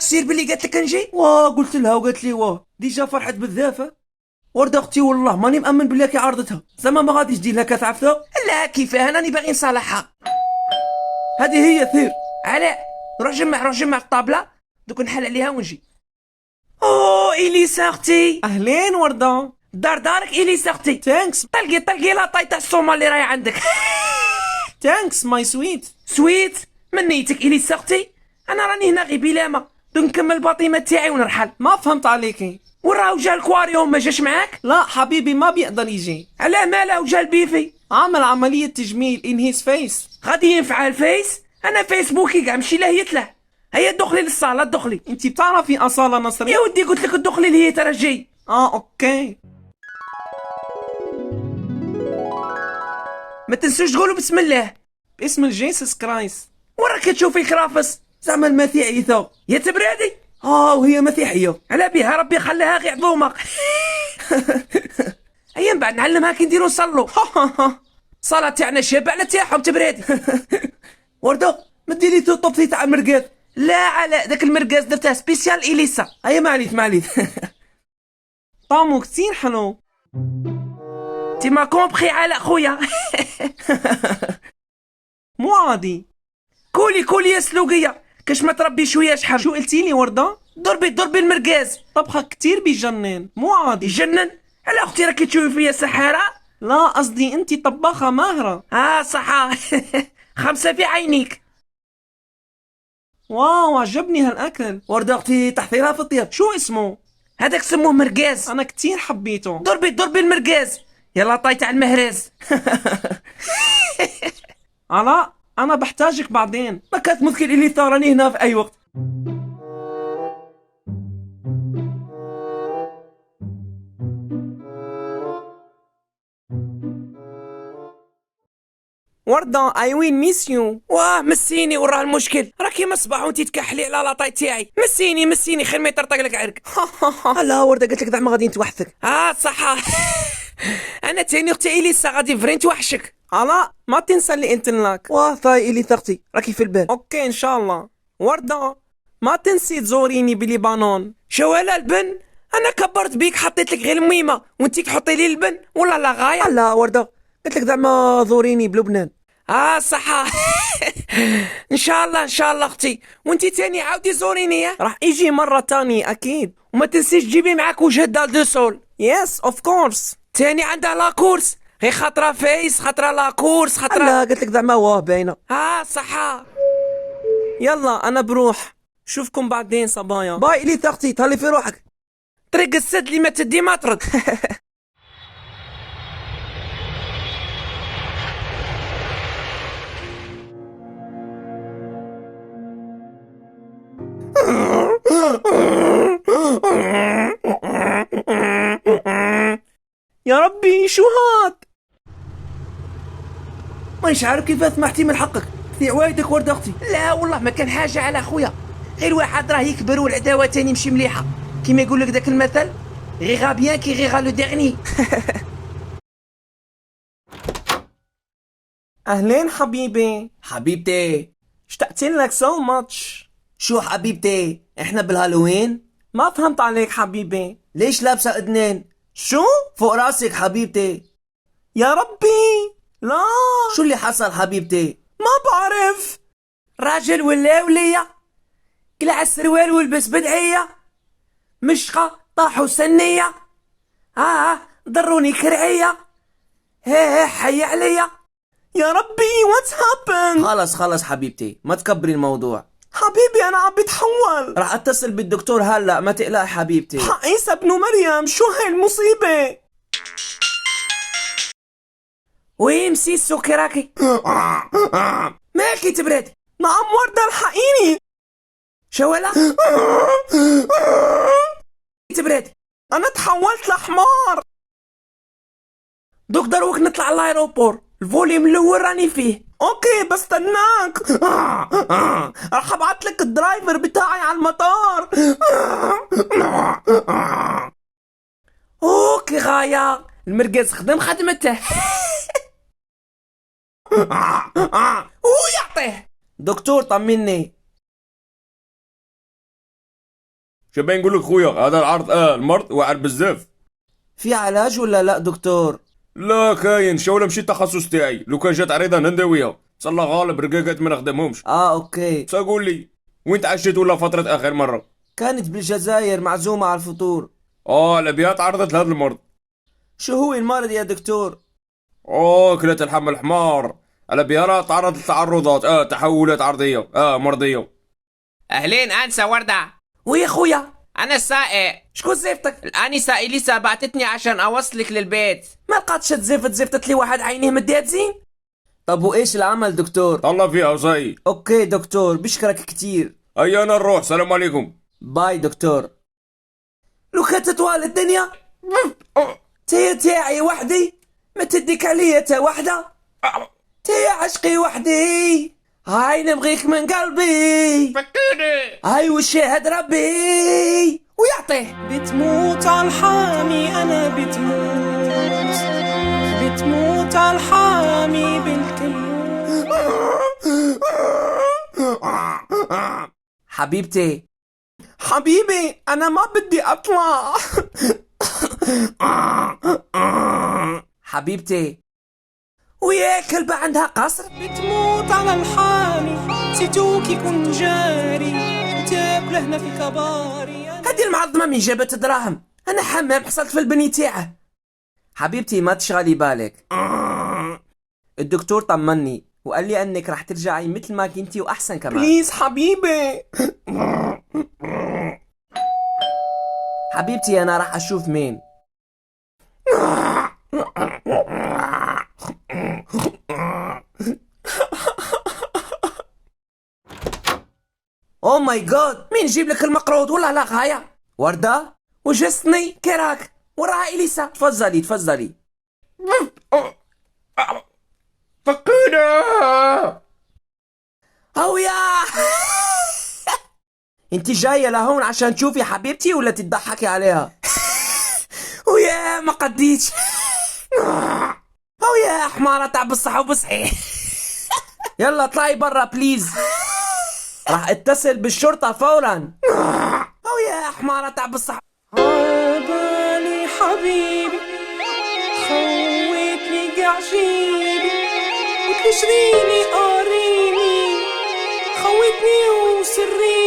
سير بلي قالت لك نجي. واه قلت لها وقالت لي واه ديجا فرحت بزاف. ورده اختي والله ماني مامن بلي كي عرضتها، زعما ما غاديش دير لها كتعرفتها. لا كيفاه، انا راني باغي نصالحها. هذه هي ثير. علاه؟ روح جمع الطابله دوك نحل عليها ونجي. او اليسا اختي، اهلين ورده. دارك اليسا اختي. ثانكس. طلقي لا طاي تاع الصومال اللي راهي عندك. ثانكس ماي سويت. سويت من نيتك اليسا اختي، انا راني هنا غير بلاما دوك نكمل الباطيمه تاعي ونرحل. ما فهمت عليكي. وراهو جا الكواريوم ما جاش معاك؟ لا حبيبي ما بيقدر يجي. علاه ماله وجا البيفي؟ عمل عملية تجميل in his face. غادي ينفع الفيس؟ انا فيسبوكي كاع مشي لهيت له. هيا دخلي للصاله دخلي. انتي بتعرفي أصالة نصري؟ يا ودي قلت لك دخلي لهي ترى جاي. اوكي. ما تنسوش تقولوا بسم الله. باسم الجيسس كرايست. وراك تشوفي الكرافس زعما المسيحية. يا تبرادي. وهي مسيحية. على بها ربي خليها غير عظومه. هيا من بعد نعلمها كي نديرو نصلو. صلاة تاعنا شابة على تاعهم تبرادي. وردة ما ديري طوطوبتي تاع المرقاز. لا على داك المرقاز درتها سبيسيال اليسا. هيا معليش. طعمو كتير حلو. تي ما كومبخي على خويا. مو عادي. كولي يا سلوقية كاش ما تربي شويه شحال. شو قلتيلي وردة؟ ضربي المرقاز. طبخة كتير بيجنن، مو عادي. يجنن؟ على اختي راكي تشوفي فيا سحارة؟ لا قصدي انتي طباخة ماهرة. صح. خمسة في عينيك. واو عجبني هالاكل. وردة اختي تحضيرها في الطيب. شو اسمه؟ هذاك سموه مرقاز. انا كتير حبيته. ضربي المرقاز. يلا طاي تاع المهراز. علاء انا بحتاجك بعدين. ما كانت مشكل اللي ثارني هنا في اي وقت. وردة I will miss you. واه مسيني وراه المشكل راكي مصباح وانتي تكحلي على لاطاي تاعي. مسيني خير ما يطرطق لك عرق. لا وردة قلت لك زعما غادي نتوحدك. صح. انا تاني اختي اليسا غادي فرين توحشك. علاء ما تنسى اللي انت لك. واه ثاي اللي ثقتي راكي في البال. اوكي ان شاء الله. وردة ما تنسي تزوريني بلبنان. شوالا البن؟ انا كبرت بيك حطيت لك غير الميمه وانتي تحطي لي البن ولا لا غايه؟ لا وردة قلت لك زعما زوريني بلبنان. صح. ان شاء الله اختي. وانتي تاني عاودي زوريني. راح يجي مرة تانية اكيد. وما تنسيش تجيبي معاك وجه دال دو سول. يس اوف كورس. تاني عندها لا كورس غير خطره فيس خطره لا كورس خطره. لا قلت لك زعما واه باينه. صح. يلا انا بروح. شوفكم بعدين صبايا. باي لي ثقتي تهلي في روحك. طريق السد اللي ما تدي ما ترد. يا ربي شو هاد؟ مانيش عارف كيف سمحتي من حقك في عوايدك ورد اختي. لا والله ما كان حاجه على خويا، غير واحد راه يكبر والعداوه تاني مشي مليحه كيما يقول لك داك المثل غيغا بيان كي غيغا لو ديرني. اهلين حبيبي. حبيبتي اشتقت لك سو ماتش. شو حبيبتي احنا بالهالوين؟ ما فهمت عليك حبيبي. ليش لابسه اذنين؟ شو؟ فوق راسك حبيبتي. يا ربي لا. شو اللي حصل حبيبتي؟ ما بعرف. راجل ولا ولية قلع السروال والبس بدعية مشقة طاحوا سنية ضروني كرعية حي عليا. يا ربي واتس هابن. خلص حبيبتي ما تكبري الموضوع. حبيبي انا عم بتحول. راح اتصل بالدكتور هلا ما تقلقي حبيبتي. عيسى ابن مريم شو هاي المصيبة؟ وين مسيسو كراكي؟ مالكي تبردي؟ نعم وردة الحقيني. شوالا؟ تبردي؟ انا تحولت لحمار. دوك دروك نطلع على الايروبور الفوليوم الاول راني فيه. اوكي بستناك. راح ابعت لك الدرايفر بتاعي على المطار. اوكي غاية المرقز خدم خدمته. ويعطيه. دكتور طمني شباب نقول لك خويا هذا العرض المرض واعر بزاف. في علاج ولا لا دكتور؟ لا كاين شاولا ماشي التخصص تاعي، لو كان جات عريضه نداويها، صلى غالب رقاقات ما نخدمهمش. اوكي. تقول لي وين تعشيت ولا فتره اخر مره؟ كانت بالجزائر معزومة على الفطور. على بها تعرضت لهذا المرض. شو هو المرض يا دكتور؟ كلات اللحم الحمار، على بها راه تعرض لتعرضات تحولات عرضيه مرضيه. اهلين انسه ورده. ويا خويا انا السائق. شكون زيفتك؟ الانسه اليسا بعتتني عشان اوصلك للبيت. ما لقاتش زفت لي واحد عينيه مديات زين. طب وايش العمل دكتور؟ طلع فيها وصاي. اوكي دكتور بشكرك كتير. انا نروح، سلام عليكم. باي دكتور. لو كانت طوال الدنيا تاعي وحدي، ما تديك عليا تا وحده. يا عشقي وحدي، هاي نبغيك من قلبي، فكرني. هاي وشاهد ربي ويعطيه. بتموت على الحامي انا بتموت على الحامي بالكيوم. حبيبتي حبيبي انا ما بدي اطلع. حبيبتي ويا كلبة عندها قصر. بتموت على الحامي سيتوك يكون جاري، تاكل هنا في كباري. هذه المعظمة من جابت دراهم، انا حمام حصلت في البني تاعه. حبيبتي ما تشغلي بالك، الدكتور طمني وقال لي انك راح ترجعي مثل ما كنتي واحسن كمان. بليز حبيبي. حبيبتي انا راح اشوف مين. او ماي جاد، مين يجيب لك المقروض ولا لا غاية؟ وردة وجسني كراك وراها اليسا. تفضلي تفضلي. فكينا. او يا انت جاية لهون عشان تشوفي حبيبتي ولا تضحكي عليها؟ ويا ما قديتش. او يا حمارة تعب الصحة وبصحي. يلا اطلعي برا بليز، راح اتصل بالشرطة فورا. او يا حمارة تعب الصحة. عبالي حبيبي خويتني قعجيبي، وتشريني قاريني خويتني وسريني.